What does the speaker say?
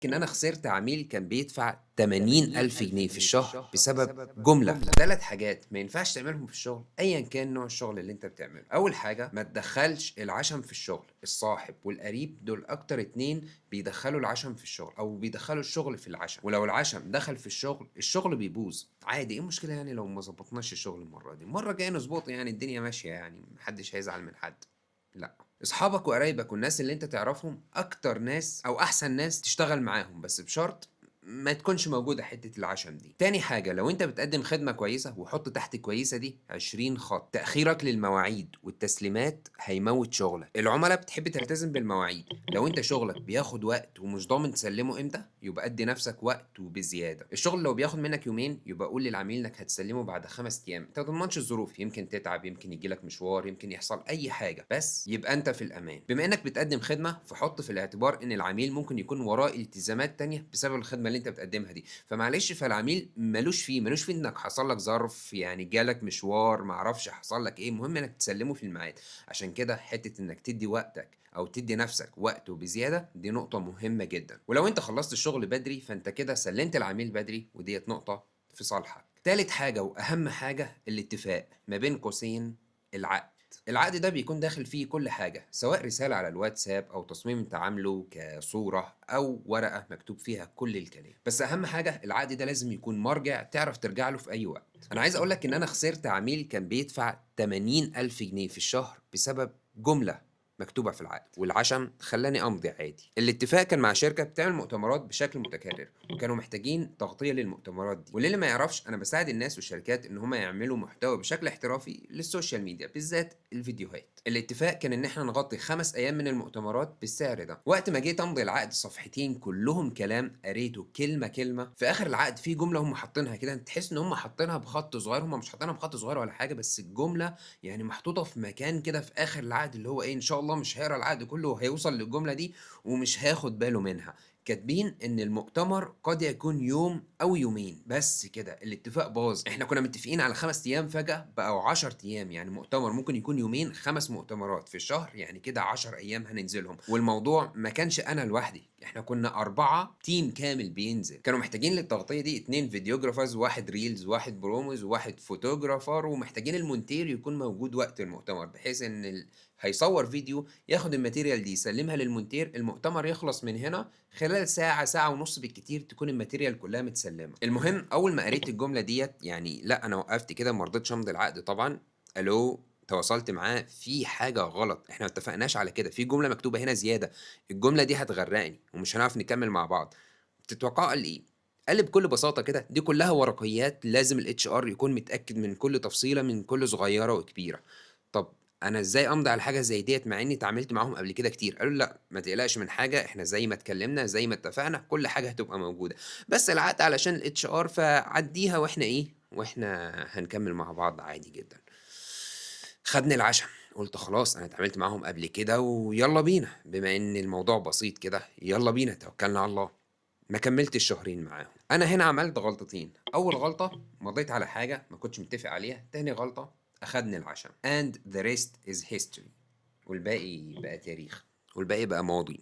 إن أنا خسرت عميل كان بيدفع 80,000 جنيه في الشهر بسبب جملة. 3 حاجات ما ينفعش تعملهم في الشغل أيًا كان نوع الشغل اللي أنت بتعمله. أول حاجة ما تدخّلش العشم في الشغل، الصاحب والقريب دول أكتر 2 بيدخّلوا العشم في الشغل أو بيدخّلوا الشغل في العشم، ولو العشم دخل في الشغل، الشغل بيبوظ. عادي، إيه المشكلة يعني لو ما ضبطناش الشغل المرة دي؟ المرة الجاية نضبطه يعني الدنيا ماشية يعني ما حدش هيزعل من حد. لأ. أصحابك وقرايبك والناس اللي أنت تعرفهم أكتر ناس أو أحسن ناس تشتغل معاهم، بس بشرط ما تكونش موجودة حتّة العشم دي. تاني حاجة، لو أنت بتقدّم خدمة كويسة وحُط تحت كويسة دي 20 خط، تأخيرك للمواعيد والتسليمات هيموّت شغلك. العُملا بتحب تلتزم بالمواعيد، لو أنت شغلك بياخد وقت ومش ضامن تسلّمه إمتى، يبقى ادّي نَفْسك وقت وبزيادة. الشغل لو بياخد منّك يومين، يبقى قُل للعميل إنّك هتسلّمه بعد 5 أيام، أنت ما تضمنش الظروف، يمكن تتعب، يمكن ييجي لك مشوار، يمكن يحصل أي حاجة، بس يبقى أنت في الأمان. بما إنّك بتقدّم خدمة، فحُط في الاعتبار إن العميل ممكن يكون وراه التزامات تانية بسبب الخدمة اللي أنت بتقدّمها دي، فمعلش فالعميل مالوش فيه إنّك حصل لك ظرف، يعني جالك مشوار، ما أعرفش حصل لك إيه، المهم إنّك تسلّمه في الميعاد. عشان كده حتّة إنّك تدّي وقتك أو تدّي نَفْسك وقت وبزيادة، دي نقطة مهمة جدًا، ولو أنت خلّصت الشغل بدري، فأنت كده سلّمت العميل بدري وديّة نقطة في صالحك. تالت حاجة وأهم حاجة الاتفاق، ما بين قوسين العقد. العقد ده بيكون داخل فيه كل حاجة، سواء رسالة على الواتساب أو تصميم أنت عامله كصورة أو ورقة مكتوب فيها كل الكلام، بس أهم حاجة العقد ده لازم يكون مرجع تعرف ترجع له في أي وقت. أنا عايز أقول لك إن أنا خسرت عميل كان بيدفع 80,000 جنيه في الشهر بسبب جملة مكتوبة في العقد، والعشم خلّاني أمضي عادي. الاتفاق كان مع شركة بتعمل مؤتمرات بشكل متكرر، وكانوا محتاجين تغطية للمؤتمرات دي، وللي ما يعرفش أنا باساعد الناس والشركات إن هم يعملوا محتوى بشكل احترافي للسوشيال ميديا، بالذات الفيديوهات. الاتفاق كان إن إحنا نغطي 5 أيام من المؤتمرات بالسعر ده. وقت ما جيت أمضي العقد صفحتين كلّهم كلام قريته كلمة، كلمة، في آخر العقد في جملة هم حاطينها كده، أنت تحس إن هم حاطينها بخط صغير، هم مش حاطينها بخط صغير ولا حاجة، بس الجملة يعني محطوطة في مكان كده في آخر العقد، اللي هو إيه، إن شاء الله مش هيقرا العقد كله وهيوصل للجملة دي ومش هياخد باله منها. كاتبين إن المؤتمر قد يكون يوم أو يومين، بس كده الاتفاق باظ. إحنا كنا متفقين على 5 أيام فجأة بقوا 10 أيام، يعني مؤتمر ممكن يكون يومين، 5 مؤتمرات في الشهر، يعني كده 10 أيام هننزلهم، والموضوع ما كانش أنا لوحدي، إحنا كنا 4 team كامل بينزل. كانوا محتاجين للتغطية دي 2 videographers، واحد reels، واحد promos، وواحد photographer، ومحتاجين المونتير يكون موجود وقت المؤتمر، بحيث إن هيصور فيديو ياخد الماتيريال دي يسلمها للمونتير، المؤتمر يخلص من هنا خلال ساعة، ساعة ونص بالكتير تكون الماتيريال كلها متسلمة. المهم أول ما قريت الجملة ديّة يعني لأ، أنا وقفت كده ما رضيتش أمضي العقد طبعًا. ألو، تواصلت معاه، في حاجة غلط، إحنا ما اتفقناش على كده، في جملة مكتوبة هنا زيادة، الجملة دي هتغرقني ومش هنعرف نكمل مع بعض. تتوقعوا قال إيه؟ قال لي بكل بساطة كده: دي كلها ورقيات لازم الHR يكون متأكد من كل تفصيلة، من كل صغيرة وكبيرة. طب أنا إزاي أمضي على حاجة زي ديّة مع إني اتعاملت معاهم قبل كده كتير؟ قالوا لي: لأ، ما تقلقش من حاجة، إحنا زي ما اتكلمنا، زي ما اتفقنا، كل حاجة هتبقى موجودة، بس العقد علشان الHR فعدّيها وإحنا هنكمل مع بعض عادي جدًا. خدني العشم، قُلت خلاص أنا اتعاملت معاهم قبل كده ويالّا بينا، بما إن الموضوع بسيط كده، يالّا بينا توكلنا على الله. ما كمّلتش شهرين معاهم. أنا هنا عملت غلطتين، أول غلطة مضيت على حاجة ما كنتش متّفق عليها، تاني غلطة أخدني العشم and the rest is history، والباقي بقى تاريخ، والباقي بقى ماضي.